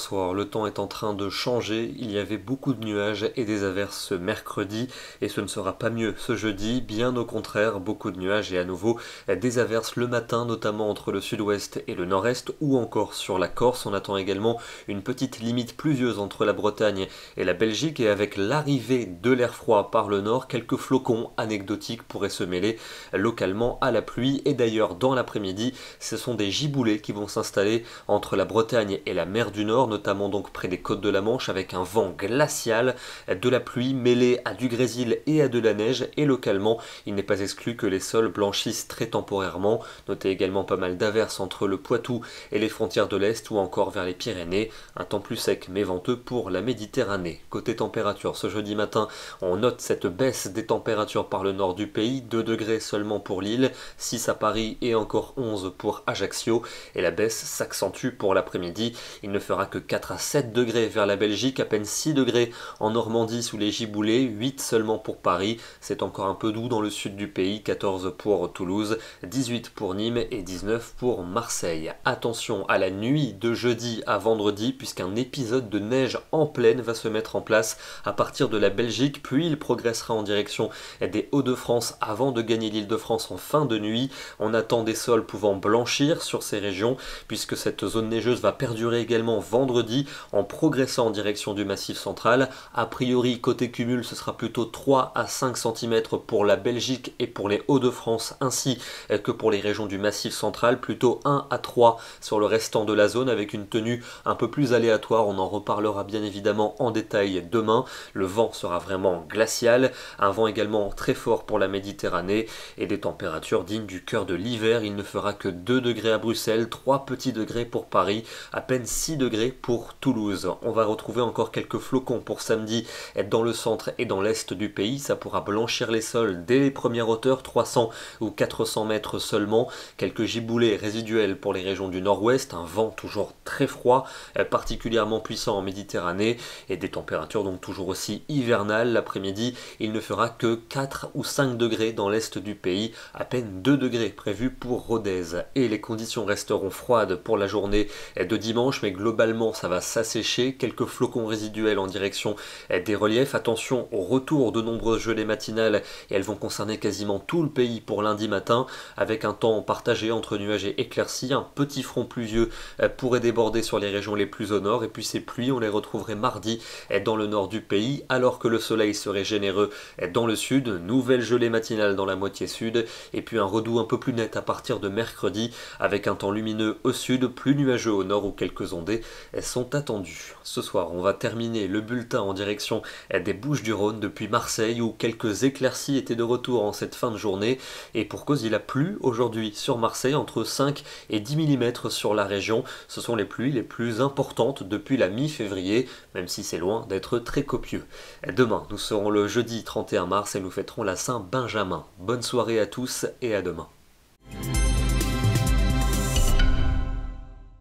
bonsoir. Le temps est en train de changer, il y avait beaucoup de nuages et des averses ce mercredi et ce ne sera pas mieux ce jeudi, bien au contraire, beaucoup de nuages et à nouveau des averses le matin, notamment entre le sud-ouest et le nord-est ou encore sur la Corse. On attend également une petite limite pluvieuse entre la Bretagne et la Belgique et avec l'arrivée de l'air froid par le nord, quelques flocons anecdotiques pourraient se mêler localement à la pluie et d'ailleurs dans l'après-midi, ce sont des giboulées qui vont s'installer entre la Bretagne et la mer du Nord, notamment donc près des côtes de la Manche, avec un vent glacial, de la pluie mêlée à du grésil et à de la neige, et localement, il n'est pas exclu que les sols blanchissent très temporairement. Notez également pas mal d'averses entre le Poitou et les frontières de l'Est, ou encore vers les Pyrénées, un temps plus sec mais venteux pour la Méditerranée. Côté température, ce jeudi matin, on note cette baisse des températures par le nord du pays, 2 degrés seulement pour Lille, 6 à Paris et encore 11 pour Ajaccio, et la baisse s'accentue pour l'après-midi. Il ne fera que 4 à 7 degrés vers la Belgique, à peine 6 degrés en Normandie sous les giboulées, 8 seulement pour Paris. C'est encore un peu doux dans le sud du pays, 14 pour Toulouse, 18 pour Nîmes et 19 pour Marseille. Attention à la nuit de jeudi à vendredi, puisqu'un épisode de neige en pleine va se mettre en place à partir de la Belgique, puis il progressera en direction des Hauts-de-France avant de gagner l'Île-de-France en fin de nuit. On attend des sols pouvant blanchir sur ces régions, puisque cette zone neigeuse va perdurer également vendredi en progressant en direction du Massif central. A priori, côté cumul, ce sera plutôt 3 à 5 cm pour la Belgique et pour les Hauts-de-France, ainsi que pour les régions du Massif central, plutôt 1 à 3 sur le restant de la zone, avec une tenue un peu plus aléatoire. On en reparlera bien évidemment en détail demain. Le vent sera vraiment glacial, un vent également très fort pour la Méditerranée et des températures dignes du cœur de l'hiver. Il ne fera que 2 degrés à Bruxelles, 3 petits degrés pour Paris, à peine 6 degrés pour Toulouse. On va retrouver encore quelques flocons pour samedi dans le centre et dans l'est du pays. Ça pourra blanchir les sols dès les premières hauteurs, 300 ou 400 mètres seulement. Quelques giboulées résiduelles pour les régions du nord-ouest, un vent toujours très froid, particulièrement puissant en Méditerranée et des températures donc toujours aussi hivernales. L'après-midi, il ne fera que 4 ou 5 degrés dans l'est du pays, à peine 2 degrés prévus pour Rodez. Et les conditions resteront froides pour la journée de dimanche, mais globalement ça va s'assécher, quelques flocons résiduels en direction des reliefs. Attention au retour de nombreuses gelées matinales et elles vont concerner quasiment tout le pays pour lundi matin, avec un temps partagé entre nuages et éclaircies. Un petit front pluvieux pourrait déborder sur les régions les plus au nord, et puis ces pluies on les retrouverait mardi dans le nord du pays, alors que le soleil serait généreux dans le sud. Nouvelle gelée matinale dans la moitié sud, et puis un redout un peu plus net à partir de mercredi, avec un temps lumineux au sud, plus nuageux au nord où quelques ondées sont attendues. Ce soir, on va terminer le bulletin en direction des Bouches-du-Rhône depuis Marseille, où quelques éclaircies étaient de retour en cette fin de journée, et pour cause il a plu aujourd'hui sur Marseille, entre 5 et 10 mm sur la région. Ce sont les pluies les plus importantes depuis la mi-février, même si c'est loin d'être très copieux. Demain, nous serons le jeudi 31 mars et nous fêterons la Saint-Benjamin. Bonne soirée à tous et à demain.